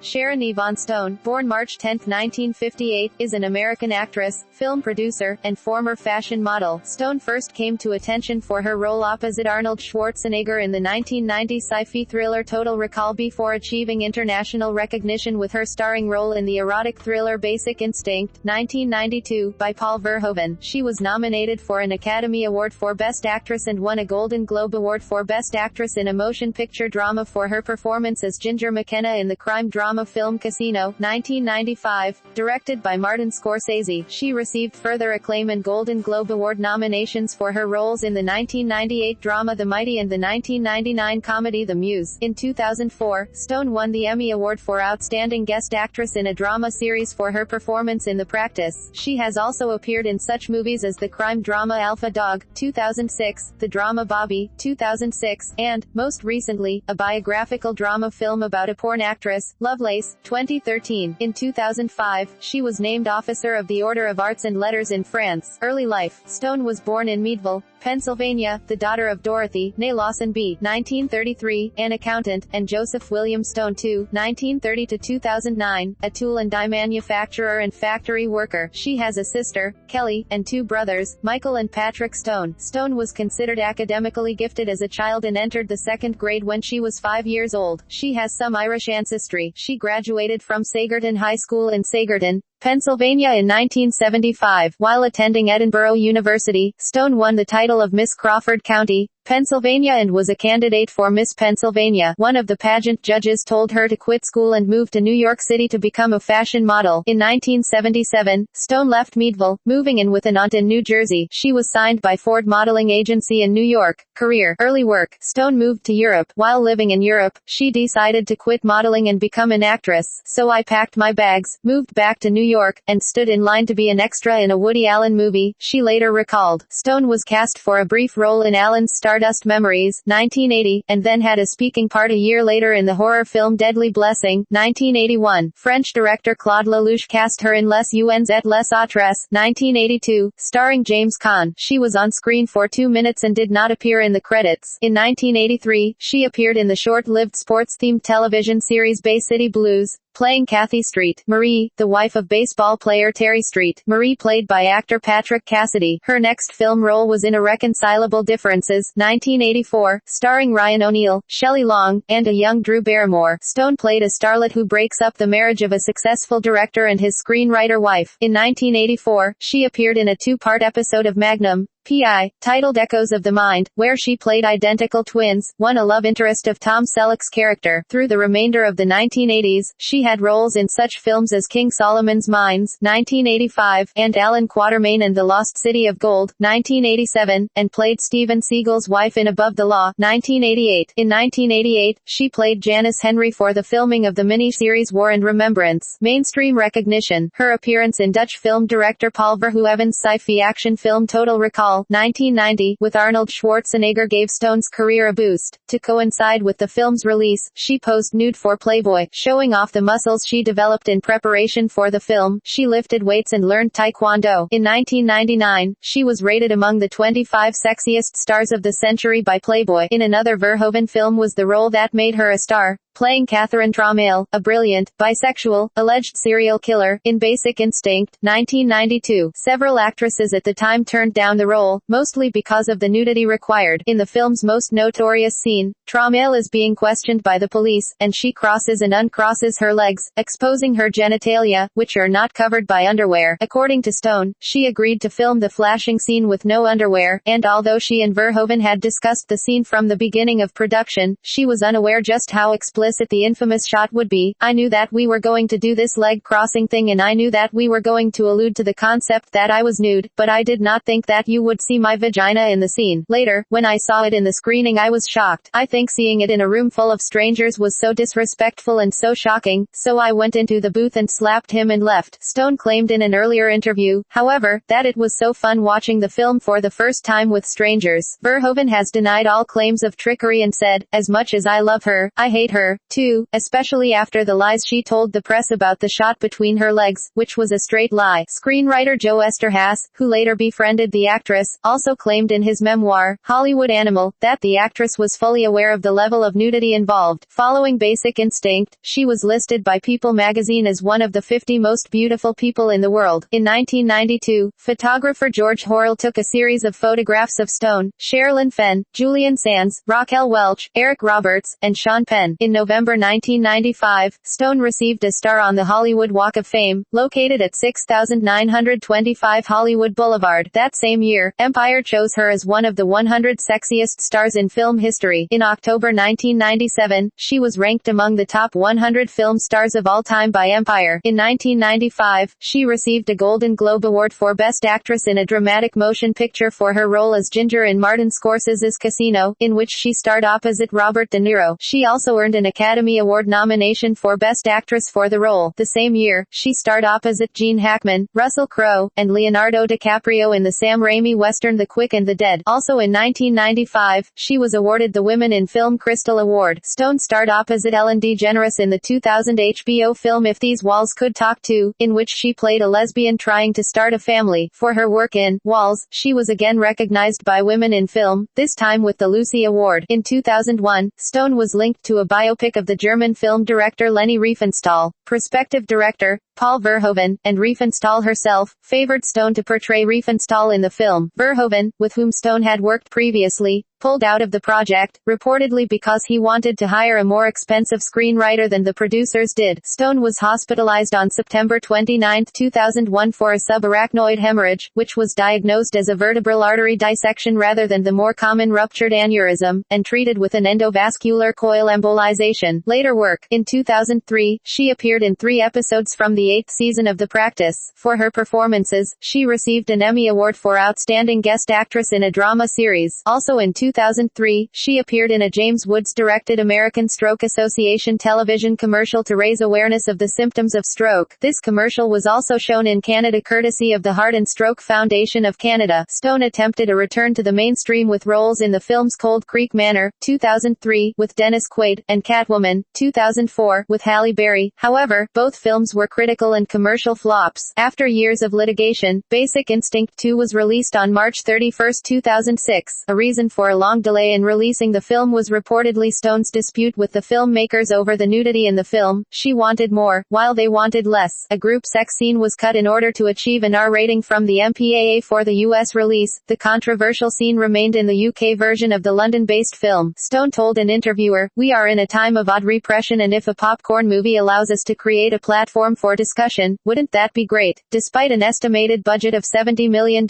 Sharon Yvonne Stone, born March 10, 1958, is an American actress, film producer, and former fashion model. Stone first came to attention for her role opposite Arnold Schwarzenegger in the 1990 sci-fi thriller Total Recall before achieving international recognition with her starring role in the erotic thriller Basic Instinct, 1992, by Paul Verhoeven. She was nominated for an Academy Award for Best Actress and won a Golden Globe Award for Best Actress in a Motion Picture Drama for her performance as Ginger McKenna in the crime drama film Casino, 1995, directed by Martin Scorsese. She received further acclaim and Golden Globe Award nominations for her roles in the 1998 drama The Mighty and the 1999 comedy The Muse. In 2004, Stone won the Emmy Award for Outstanding Guest Actress in a Drama Series for her performance in The Practice. She has also appeared in such movies as the crime drama Alpha Dog, 2006, the drama Bobby, 2006, and, most recently, a biographical drama film about a porn actress, Lovelace, 2013. In 2005, she was named Officer of the Order of Arts and Letters in France. Early life. Stone was born in Meadville, Pennsylvania, the daughter of Dorothy, née Lawson B. 1933, an accountant, and Joseph William Stone II, 1930–2009, a tool and die manufacturer and factory worker. She has a sister, Kelly, and two brothers, Michael and Patrick Stone. Stone was considered academically gifted as a child and entered the second grade when she was 5 years old. She has some Irish ancestry. She graduated from Sagerton High School in Sagerton, Pennsylvania in 1975. While attending Edinburgh University, Stone won the title of Miss Crawford County, Pennsylvania and was a candidate for Miss Pennsylvania. One of the pageant judges told her to quit school and move to New York City to become a fashion model. In 1977, Stone left Meadville, moving in with an aunt in New Jersey. She was signed by Ford Modeling Agency in New York. Career. Early work. Stone moved to Europe. While living in Europe, she decided to quit modeling and become an actress. So I packed my bags, moved back to New York, and stood in line to be an extra in a Woody Allen movie, she later recalled. Stone was cast for a brief role in Allen's Stardust Memories, 1980, and then had a speaking part a year later in the horror film Deadly Blessing, 1981. French director Claude Lelouch cast her in Les Uns et les Autres, 1982, starring James Caan. She was on screen for 2 minutes and did not appear in the credits. In 1983, she appeared in the short-lived sports-themed television series Bay City Blues, playing Kathy Street. Marie, the wife of baseball player Terry Street. Marie played by actor Patrick Cassidy. Her next film role was in Irreconcilable Differences, 1984, starring Ryan O'Neal, Shelley Long, and a young Drew Barrymore. Stone played a starlet who breaks up the marriage of a successful director and his screenwriter wife. In 1984, she appeared in a two-part episode of Magnum, P.I., titled Echoes of the Mind, where she played identical twins, one a love interest of Tom Selleck's character. Through the remainder of the 1980s, she had roles in such films as King Solomon's Mines, 1985, and Alan Quatermain and the Lost City of Gold, 1987, and played Steven Seagal's wife in Above the Law, 1988. In 1988, she played Janice Henry for the filming of the miniseries War and Remembrance. Mainstream recognition. Her appearance in Dutch film director Paul Verhoeven's sci-fi action film Total Recall, 1990, with Arnold Schwarzenegger gave Stone's career a boost. To coincide with the film's release, she posed nude for Playboy, showing off the muscles she developed in preparation for the film. She lifted weights and learned Taekwondo. In 1999, she was rated among the 25 sexiest stars of the century by Playboy. In another Verhoeven film was the role that made her a star, playing Catherine Trammell, a brilliant, bisexual, alleged serial killer, in Basic Instinct, 1992. Several actresses at the time turned down the role, mostly because of the nudity required. In the film's most notorious scene, Trammell is being questioned by the police, and she crosses and uncrosses her legs, exposing her genitalia, which are not covered by underwear. According to Stone, she agreed to film the flashing scene with no underwear, and although she and Verhoeven had discussed the scene from the beginning of production, she was unaware just how explicit the infamous shot would be. I knew that we were going to do this leg crossing thing and I knew that we were going to allude to the concept that I was nude, but I did not think that you would see my vagina in the scene. Later, when I saw it in the screening I was shocked. I think seeing it in a room full of strangers was so disrespectful and so shocking, so I went into the booth and slapped him and left. Stone claimed in an earlier interview, however, that it was so fun watching the film for the first time with strangers. Verhoeven has denied all claims of trickery and said, "As much as I love her, I hate her. her, too, especially after the lies she told the press about the shot between her legs, which was a straight lie. Screenwriter Joe Esterhazy, who later befriended the actress, also claimed in his memoir, Hollywood Animal, that the actress was fully aware of the level of nudity involved. Following Basic Instinct, she was listed by People magazine as one of the 50 most beautiful people in the world. In 1992, photographer George Horrell took a series of photographs of Stone, Sherilyn Fenn, Julian Sands, Raquel Welch, Eric Roberts, and Sean Penn. In November 1995, Stone received a star on the Hollywood Walk of Fame, located at 6925 Hollywood Boulevard. That same year, Empire chose her as one of the 100 sexiest stars in film history. In October 1997, she was ranked among the top 100 film stars of all time by Empire. In 1995, she received a Golden Globe Award for Best Actress in a Dramatic Motion Picture for her role as Ginger in Martin Scorsese's Casino, in which she starred opposite Robert De Niro. She also earned an Academy Award nomination for Best Actress for the role. The same year, she starred opposite Gene Hackman, Russell Crowe, and Leonardo DiCaprio in the Sam Raimi western The Quick and the Dead. Also in 1995, she was awarded the Women in Film Crystal Award. Stone starred opposite Ellen DeGeneres in the 2000 HBO film If These Walls Could Talk Too, in which she played a lesbian trying to start a family. For her work in Walls, she was again recognized by Women in Film, this time with the Lucy Award. In 2001, Stone was linked to a biopic of the German film director Leni Riefenstahl. Prospective director, Paul Verhoeven, and Riefenstahl herself, favored Stone to portray Riefenstahl in the film. Verhoeven, with whom Stone had worked previously, pulled out of the project, reportedly because he wanted to hire a more expensive screenwriter than the producers did. Stone was hospitalized on September 29, 2001 for a subarachnoid hemorrhage, which was diagnosed as a vertebral artery dissection rather than the more common ruptured aneurysm, and treated with an endovascular coil embolization. Later work. In 2003, she appeared in 3 episodes from the 8th season of The Practice. For her performances, she received an Emmy Award for Outstanding Guest Actress in a Drama Series. Also in 2003, she appeared in a James Woods-directed American Stroke Association television commercial to raise awareness of the symptoms of stroke. This commercial was also shown in Canada courtesy of the Heart and Stroke Foundation of Canada. Stone attempted a return to the mainstream with roles in the films Cold Creek Manor, 2003, with Dennis Quaid, and Catwoman, 2004, with Halle Berry. However, both films were critical and commercial flops. After years of litigation, Basic Instinct 2 was released on March 31, 2006. A reason for a long delay in releasing the film was reportedly Stone's dispute with the filmmakers over the nudity in the film. She wanted more, while they wanted less. A group sex scene was cut in order to achieve an R rating from the MPAA for the US release. The controversial scene remained in the UK version of the London-based film. Stone told an interviewer, "We are in a time of odd repression, and if a popcorn movie allows us to create a platform for discussion, wouldn't that be great?" Despite an estimated budget of $70 million,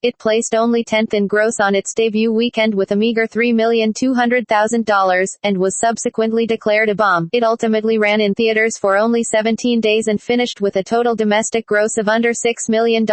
it placed only 10th in gross on its debut weekend with a meager $3,200,000, and was subsequently declared a bomb. It ultimately ran in theaters for only 17 days and finished with a total domestic gross of under $6 million.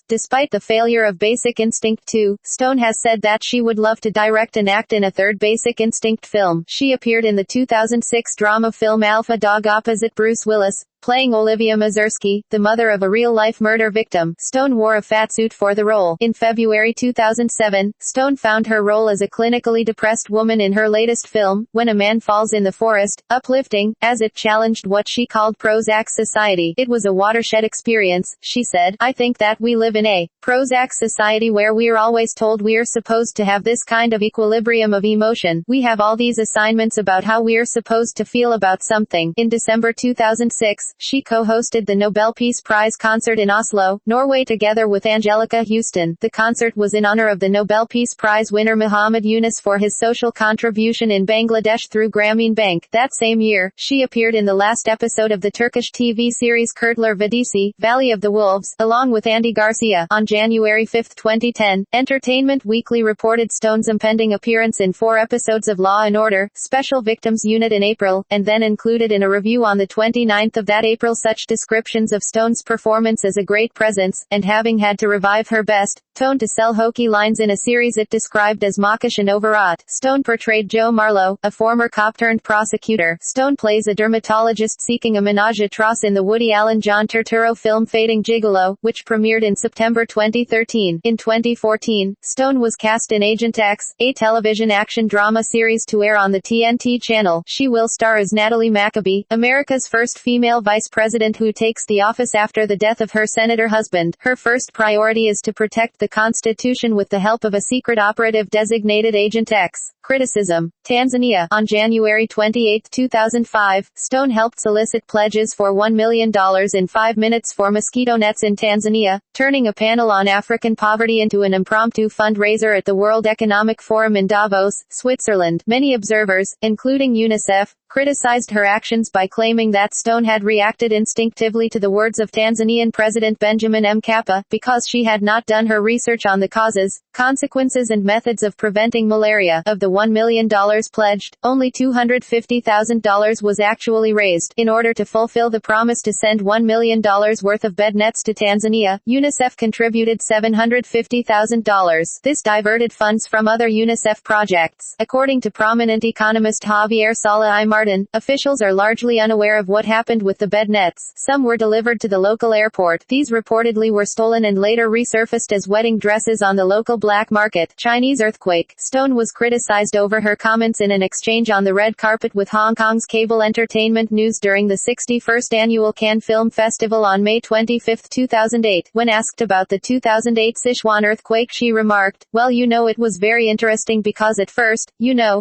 Despite the failure of Basic Instinct 2, Stone has said that she would love to direct and act in a third Basic Instinct film. She appeared in the 2006 drama film Alpha Dog opposite Bruce Willis, playing Olivia Mazursky, the mother of a real-life murder victim. Stone wore a fat suit for the role. In February 2007, Stone found her role as a clinically depressed woman in her latest film, When a Man Falls in the Forest, uplifting, as it challenged what she called Prozac society. "It was a watershed experience," she said. "I think that we live in a Prozac society where we're always told we're supposed to have this kind of equilibrium of emotion. We have all these assignments about how we're supposed to feel about something." In December 2006, she co-hosted the Nobel Peace Prize concert in Oslo, Norway together with Angelica Houston. The concert was in honor of the Nobel Peace Prize winner Muhammad Yunus for his social contribution in Bangladesh through Grameen Bank. That same year, she appeared in the last episode of the Turkish TV series Kurtlar Vadisi, Valley of the Wolves, along with Andy Garcia. On January 5, 2010, Entertainment Weekly reported Stone's impending appearance in 4 episodes of Law & Order, Special Victims Unit in April, and then included in a review on the 29th of that that April. Such descriptions of Stone's performance as a great presence, and having had to revive her best tone to sell hokey lines in a series it described as mawkish and overwrought. Stone portrayed Joe Marlowe, a former cop turned prosecutor. Stone plays a dermatologist seeking a menage a trois in the Woody Allen-John Turturro film Fading Gigolo, which premiered in September 2013. In 2014, Stone was cast in Agent X, a television action drama series to air on the TNT channel. She will star as Natalie Maccabee, America's first female vice president who takes the office after the death of her senator husband. Her first priority is to protect the Constitution with the help of a secret operative designated Agent X. Criticism. Tanzania. On January 28, 2005, Stone helped solicit pledges for $1 million in 5 minutes for mosquito nets in Tanzania, turning a panel on African poverty into an impromptu fundraiser at the World Economic Forum in Davos, Switzerland. Many observers, including UNICEF, criticized her actions by claiming that Stone had reacted instinctively to the words of Tanzanian President Benjamin Mkapa, because she had not done her research on the causes, consequences and methods of preventing malaria. Of the $1 million pledged, only $250,000 was actually raised. In order to fulfill the promise to send $1 million worth of bed nets to Tanzania, UNICEF contributed $750,000. This diverted funds from other UNICEF projects. According to prominent economist Javier Sala Martin, officials are largely unaware of what happened with the bed nets. Some were delivered to the local airport. These reportedly were stolen and later resurfaced as wedding dresses on the local black market. Chinese earthquake. Stone was criticized over her comments in an exchange on the red carpet with Hong Kong's cable entertainment news during the 61st annual Cannes Film Festival on May 25, 2008. When asked about the 2008 Sichuan earthquake, she remarked, "Well, it was very interesting because at first,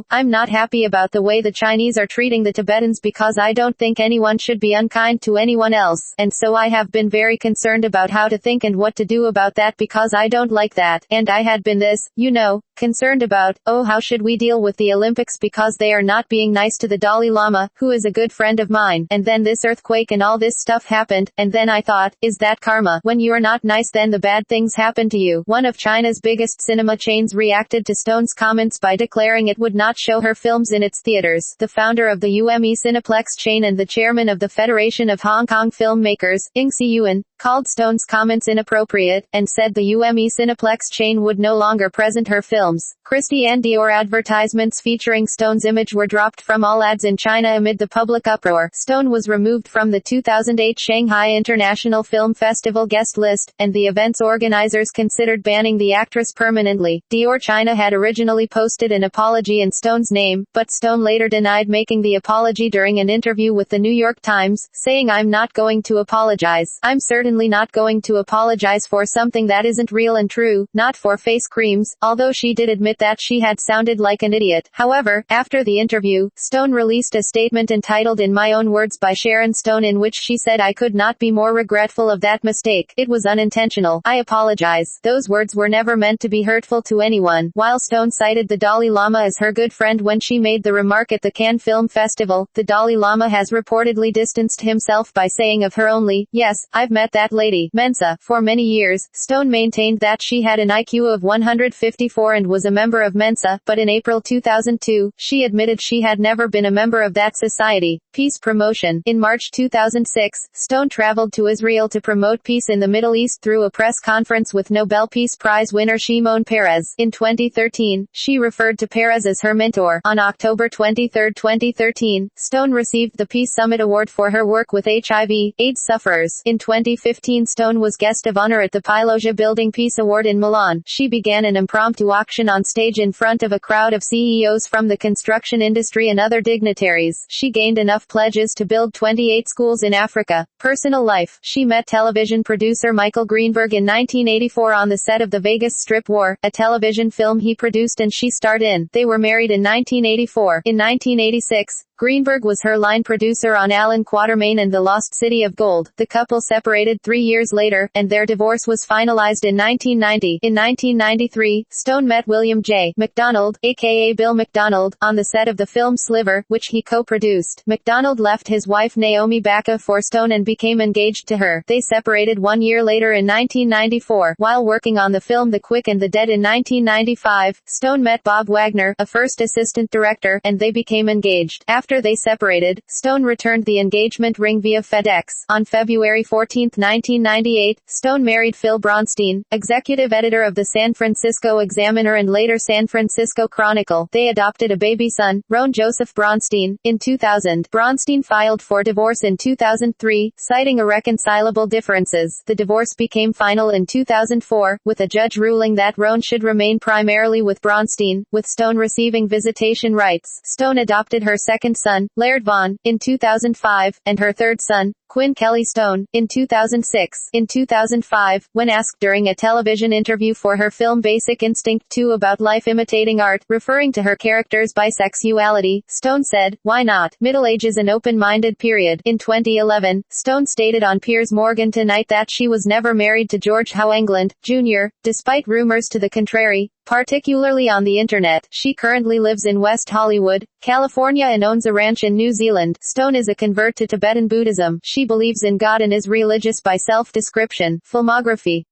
I'm not happy about the way the Chinese are treating the Tibetans because I don't think anyone should be unkind to anyone else, and so I have been very concerned about how to think and what to do about that because I don't like that, and I had been concerned about, how should we deal with the Olympics because they are not being nice to the Dalai Lama, who is a good friend of mine, and then this earthquake and all this stuff happened, and then I thought, is that karma? When you're not nice then the bad things happen to you." One of China's biggest cinema chains reacted to Stone's comments by declaring it would not show her films in its theaters. The founder of the UME Cineplex chain and the chairman of the Federation of Hong Kong Filmmakers, Ng Si-yuan, called Stone's comments inappropriate, and said the UME Cineplex chain would no longer present her films. Christian Dior advertisements featuring Stone's image were dropped from all ads in China amid the public uproar. Stone was removed from the 2008 Shanghai International Film Festival guest list, and the event's organizers considered banning the actress permanently. Dior China had originally posted an apology in Stone's name, but Stone later denied making the apology during an interview with the New York Times, saying, "I'm not going to apologize. I'm certainly not going to apologize for something that isn't real and true, not for face creams," although she did admit that she had sounded like an idiot. However, after the interview, Stone released a statement entitled "In My Own Words" by Sharon Stone, in which she said, "I could not be more regretful of that mistake. It was unintentional. I apologize. Those words were never meant to be hurtful to anyone." While Stone cited the Dalai Lama as her good friend when she made the remark at the Cannes Film Festival, the Dalai Lama has reportedly distanced himself by saying of her only, "Yes, I've met that lady, Mensa." For many years, Stone maintained that she had an IQ of 154 and was a member of Mensa, but in April 2002, she admitted she had never been a member of that society. Peace promotion. In March 2006, Stone traveled to Israel to promote peace in the Middle East through a press conference with Nobel Peace Prize winner Shimon Peres. In 2013, she referred to Peres as her mentor. On October 23, 2013, Stone received the Peace Summit Award for her work with HIV/AIDS sufferers. In 2015, Stone was guest of honor at the Pilogia Building Peace Award in Milan. She began an impromptu auction on stage in front of a crowd of CEOs from the construction industry and other dignitaries. She gained enough pledges to build 28 schools in Africa. Personal life. She met television producer Michael Greenberg in 1984 on the set of The Vegas Strip War, a television film he produced and she starred in. They were married in 1984. In 1986, Greenberg was her line producer on Alan Quatermain and The Lost City of Gold. The couple separated 3 years later, and their divorce was finalized in 1990. In 1993, Stone met William J. McDonald, aka Bill McDonald, on the set of the film Sliver, which he co-produced. McDonald left his wife Naomi Bacca for Stone and became engaged to her. They separated 1 year later in 1994. While working on the film The Quick and the Dead in 1995, Stone met Bob Wagner, a first assistant director, and they became engaged. After After they separated, Stone returned the engagement ring via FedEx. On February 14, 1998, Stone married Phil Bronstein, executive editor of the San Francisco Examiner and later San Francisco Chronicle. They adopted a baby son, Roan Joseph Bronstein. In 2000, Bronstein filed for divorce in 2003, citing irreconcilable differences. The divorce became final in 2004, with a judge ruling that Roan should remain primarily with Bronstein, with Stone receiving visitation rights. Stone adopted her second son, Laird Vaughn, in 2005, and her third son, Quinn Kelly Stone, in 2006. In 2005, when asked during a television interview for her film Basic Instinct 2 about life imitating art, referring to her character's bisexuality, Stone said, "Why not? Middle age is an open-minded period." In 2011, Stone stated on Piers Morgan Tonight that she was never married to George Howe England, Jr., despite rumors to the contrary, particularly on the internet. She currently lives in West Hollywood, California and owns a ranch in New Zealand. Stone is a convert to Tibetan Buddhism. She believes in God and is religious by self-description. Filmography.